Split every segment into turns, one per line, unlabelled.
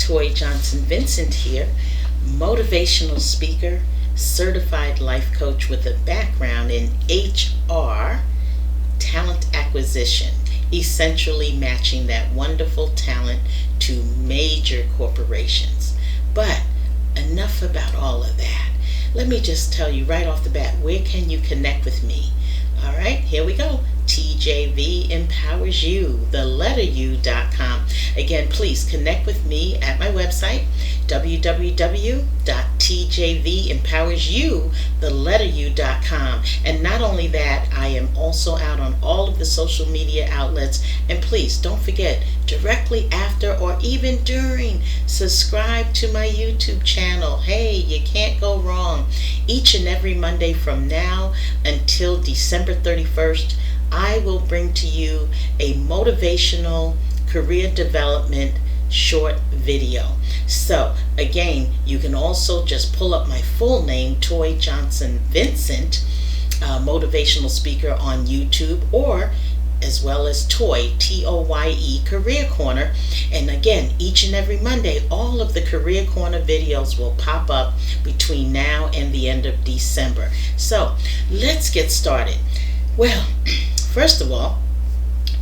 Toye Johnson-Vincent here, motivational speaker, certified life coach with a background in HR, talent acquisition, essentially matching that wonderful talent to major corporations. But enough about all of that. Let me just tell you right off the bat, where can you connect with me? All right, here we go. TJV empowers you, the letter U.com. Again, please connect with me at my website, www.tjvempowersyou, the letter U.com. And not only that, I am also out on all of the social media outlets. And please don't forget, directly after or even during, subscribe to my YouTube channel. Hey, you can't go wrong. Each and every Monday from now until December 31st, I will bring to you a motivational career development short video. So again, you can also just pull up my full name, Toye Johnson-Vincent, motivational speaker on YouTube, or as well as Toye, T-O-Y-E, Career Corner. And again, each and every Monday, all of the Career Corner videos will pop up between now and the end of December. So let's get started. Well, first of all,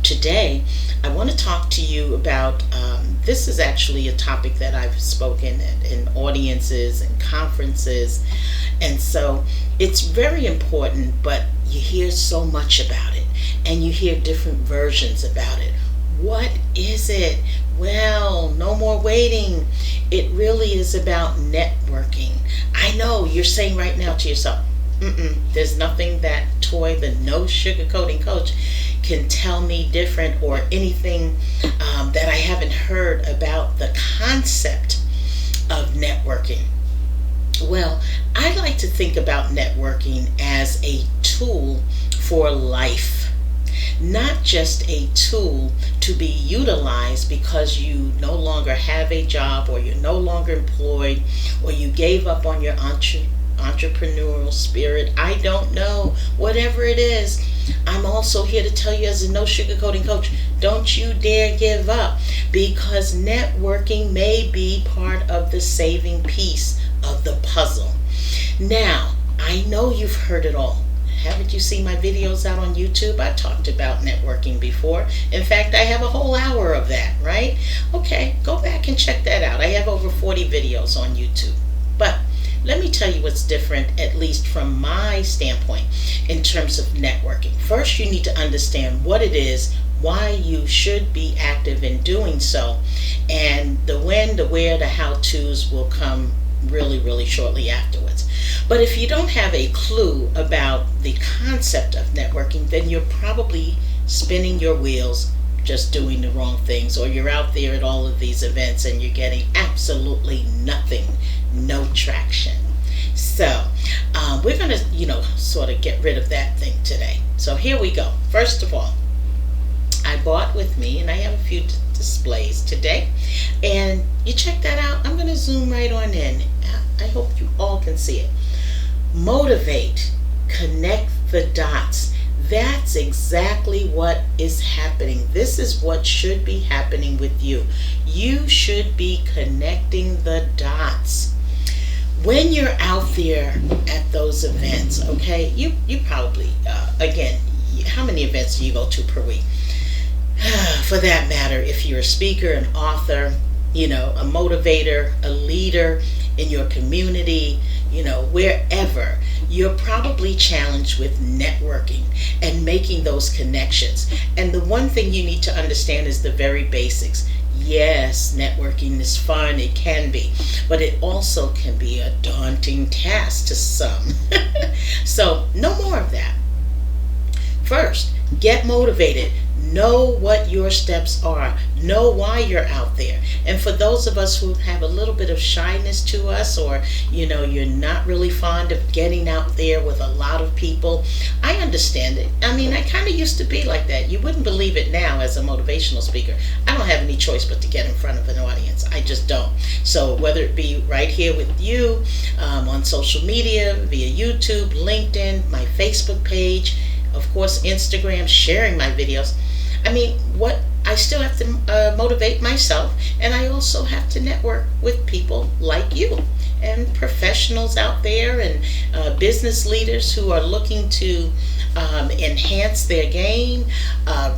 today I want to talk to you about, this is actually a topic that I've spoken in audiences and conferences, and so it's very important, but you hear so much about it, and you hear different versions about it. What is it? Well, no more waiting. It really is about networking. I know you're saying right now to yourself, there's nothing that Toye, the no sugarcoating coach, can tell me different, or anything that I haven't heard about the concept of networking. Well, I like to think about networking as a tool for life, not just a tool to be utilized because you no longer have a job, or you're no longer employed, or you gave up on your entrepreneurial spirit. I don't know. Whatever it is, I'm also here to tell you, as a no sugarcoating coach, don't you dare give up, because networking may be part of the saving piece of the puzzle. Now, I know you've heard it all. Haven't you seen my videos out on YouTube? I talked about networking before. In fact, I have a whole hour of that, right? Okay, go back and check that out. I have over 40 videos on YouTube. But let me tell you what's different, at least from my standpoint, in terms of networking. First, you need to understand what it is, why you should be active in doing so, and the when, the where, the how-tos will come really, really shortly afterwards. But if you don't have a clue about the concept of networking, then you're probably spinning your wheels, just doing the wrong things, or you're out there at all of these events and you're getting absolutely nothing, no traction. So we're going to, sort of get rid of that thing today. So here we go. First of all, I brought with me, and I have a few displays today, and you check that out. I'm going to zoom right on in. I hope you all can see it. Motivate, connect the dots. That's exactly what is happening. This is what should be happening with you. You should be connecting the dots. When you're out there at those events, okay, you probably, again, how many events do you go to per week? For that matter, if you're a speaker, an author, a motivator, a leader in your community, wherever, you're probably challenged with networking and making those connections. And the one thing you need to understand is the very basics. Yes, networking is fun, it can be, but it also can be a daunting task to some. So no more of that. First, get motivated. Know what your steps are. Know why you're out there. And for those of us who have a little bit of shyness to us, or you're not really fond of getting out there with a lot of people, I understand it. I mean, I kind of used to be like that. You wouldn't believe it now as a motivational speaker. I don't have any choice but to get in front of an audience. I just don't. So whether it be right here with you, on social media, via YouTube, LinkedIn, my Facebook page, of course, Instagram, sharing my videos. I mean, I still have to motivate myself, And I also have to network with people like you and professionals out there, and business leaders who are looking to enhance their game,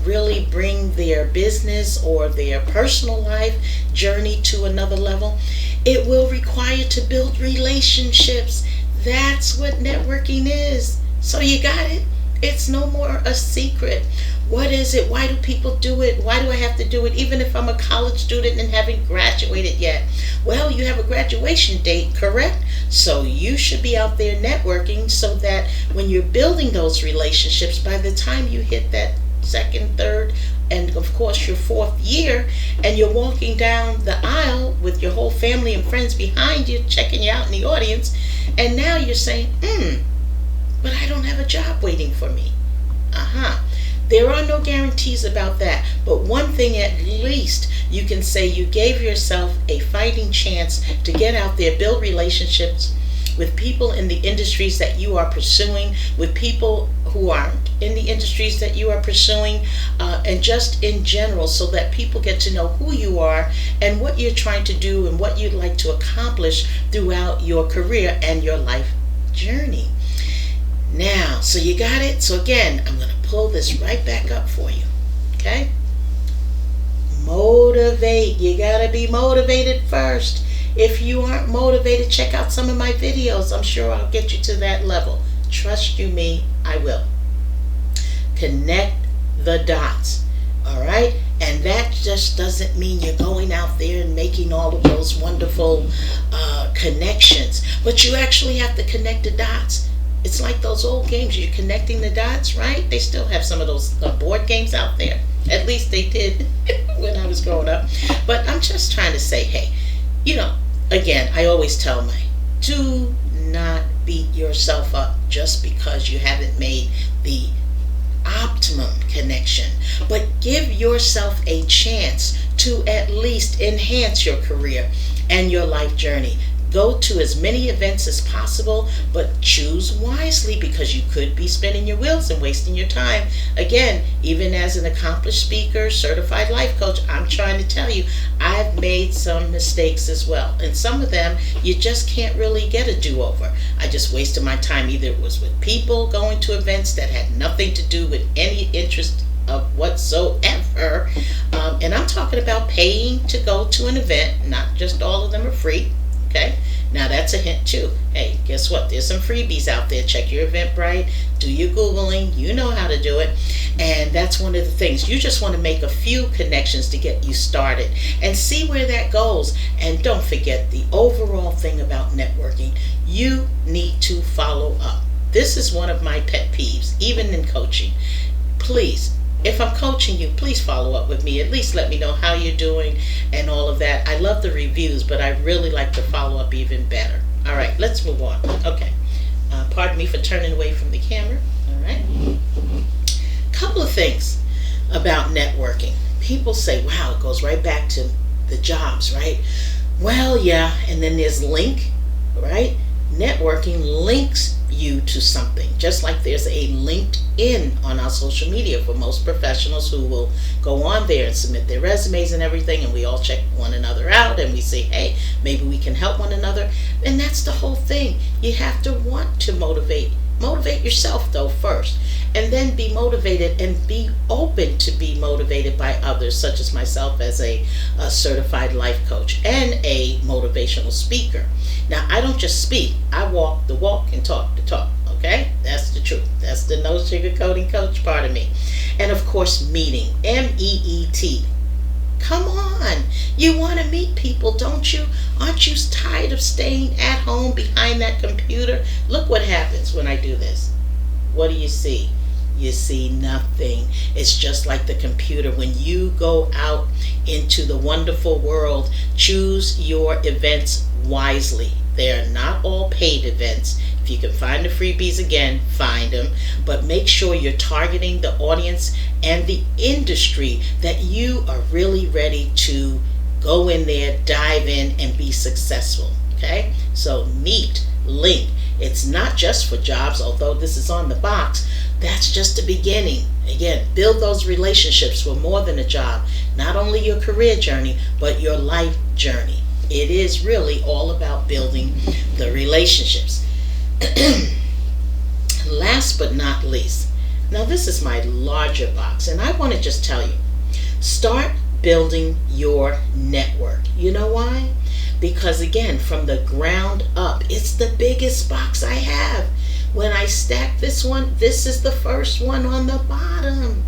really bring their business or their personal life journey to another level. It will require to build relationships. That's what networking is. So you got it. It's no more a secret. What is it? Why do people do it? Why do I have to do it even if I'm a college student and haven't graduated yet? Well, you have a graduation date, correct? So you should be out there networking so that when you're building those relationships, by the time you hit that second, third, and of course your fourth year, and you're walking down the aisle with your whole family and friends behind you, checking you out in the audience, and now you're saying, but I don't have a job waiting for me. There are no guarantees about that, but one thing at least you can say, you gave yourself a fighting chance to get out there, build relationships with people in the industries that you are pursuing, with people who aren't in the industries that you are pursuing, and just in general, so that people get to know who you are and what you're trying to do and what you'd like to accomplish throughout your career and your life journey. Now, so you got it? So again, I'm going to pull this right back up for you. Okay? Motivate. You got to be motivated first. If you aren't motivated, check out some of my videos. I'm sure I'll get you to that level. Trust you me, I will. Connect the dots. All right? And that just doesn't mean you're going out there and making all of those wonderful connections. But you actually have to connect the dots. It's like those old games. You're connecting the dots, right? They still have some of those board games out there. At least they did when I was growing up. But I'm just trying to say, hey, again, I always tell do not beat yourself up just because you haven't made the optimum connection. But give yourself a chance to at least enhance your career and your life journey. Go to as many events as possible, but choose wisely, because you could be spinning your wheels and wasting your time. Again, even as an accomplished speaker, certified life coach, I'm trying to tell you, I've made some mistakes as well. And some of them, you just can't really get a do-over. I just wasted my time. Either it was with people going to events that had nothing to do with any interest of whatsoever. And I'm talking about paying to go to an event. Not just all of them are free. Okay, now that's a hint too. Hey, guess what? There's some freebies out there. Check your Eventbrite, do your Googling, you know how to do it. And that's one of the things. You just want to make a few connections to get you started and see where that goes. And don't forget the overall thing about networking. You need to follow up. This is one of my pet peeves, even in coaching. Please, if I'm coaching you, please follow up with me. At least let me know how you're doing and all of that. I love the reviews, but I really like to follow up even better. All right, let's move on. Okay. Pardon me for turning away from the camera. All right. Couple of things about networking. People say, wow, it goes right back to the jobs, right? Well, yeah, and then there's link, right? Networking links you to something, just like there's a LinkedIn on our social media for most professionals who will go on there and submit their resumes and everything, and we all check one another out and we say, hey, maybe we can help one another. And that's the whole thing. You have to want to motivate yourself though first, and then be motivated and be open to be motivated by others, such as myself as a certified life coach and a motivational speaker. Now, I don't just speak, I walk the walk and talk the talk. Okay, that's the truth. That's the no sugarcoating coach part of me. And of course, meeting, MEET. Come on, you want to meet people, don't you? Aren't you tired of staying at home behind that computer? Look what happens when I do this. What do you see? You see nothing. It's just like the computer. When you go out into the wonderful world, choose your events wisely. They are not all paid events. If you can find the freebies, again, find them. But make sure you're targeting the audience and the industry that you are really ready to go in there, dive in, and be successful. Okay? So meet, link. It's not just for jobs, although this is on the box. That's just the beginning. Again, build those relationships for more than a job. Not only your career journey, but your life journey. It is really all about building the relationships. Last but not least, now this is my larger box, and I want to just tell you, start building your network. You know why? Because again, from the ground up, it's the biggest box I have. When I stack this one, this is the first one on the bottom.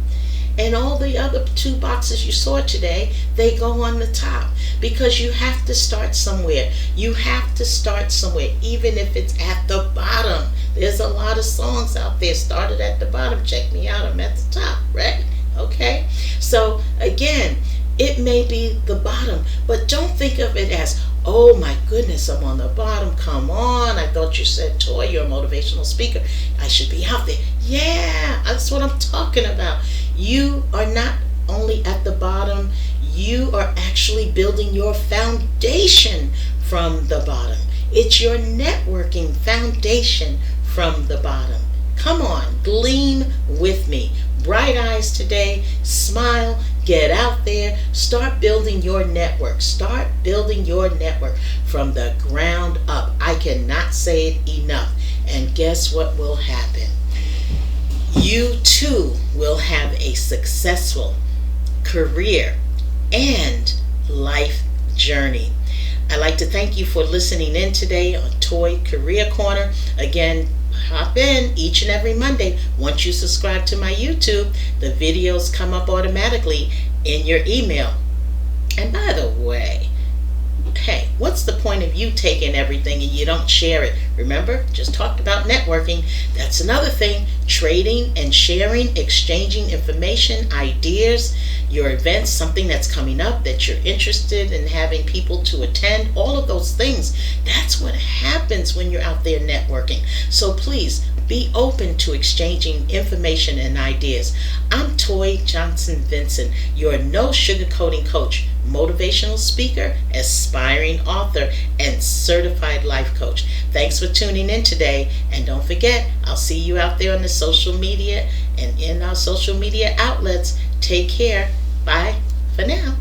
And all the other two boxes you saw today, they go on the top. Because you have to start somewhere. You have to start somewhere, even if it's at the bottom. There's a lot of songs out there started at the bottom. Check me out, I'm at the top, right? Okay? So again, it may be the bottom, but don't think of it as, oh my goodness, I'm on the bottom. Come on. I thought you said, Toye, you're a motivational speaker. I should be out there. Yeah, that's what I'm talking about. You are not only at the bottom, you are actually building your foundation from the bottom. It's your networking foundation from the bottom. Come on, gleam with me. Bright eyes today, smile, get out there, start building your network. Start building your network from the ground up. I cannot say it enough. And guess what will happen? You too will have a successful career and life journey. I'd like to thank you for listening in today on Toye Career Corner. Again, hop in each and every Monday. Once you subscribe to my YouTube, the videos come up automatically in your email. And by the way, hey, what's the point of you taking everything and you don't share it? Remember, just talked about networking. That's another thing. Trading and sharing, exchanging information, ideas, your events, something that's coming up that you're interested in having people to attend, all of those things. That's what happens when you're out there networking. So please be open to exchanging information and ideas. I'm Toye Johnson-Vincent, your no sugarcoating coach, motivational speaker, aspiring author, and certified life coach. Thanks for tuning in today. And don't forget, I'll see you out there on the social media and in our social media outlets. Take care. Bye for now.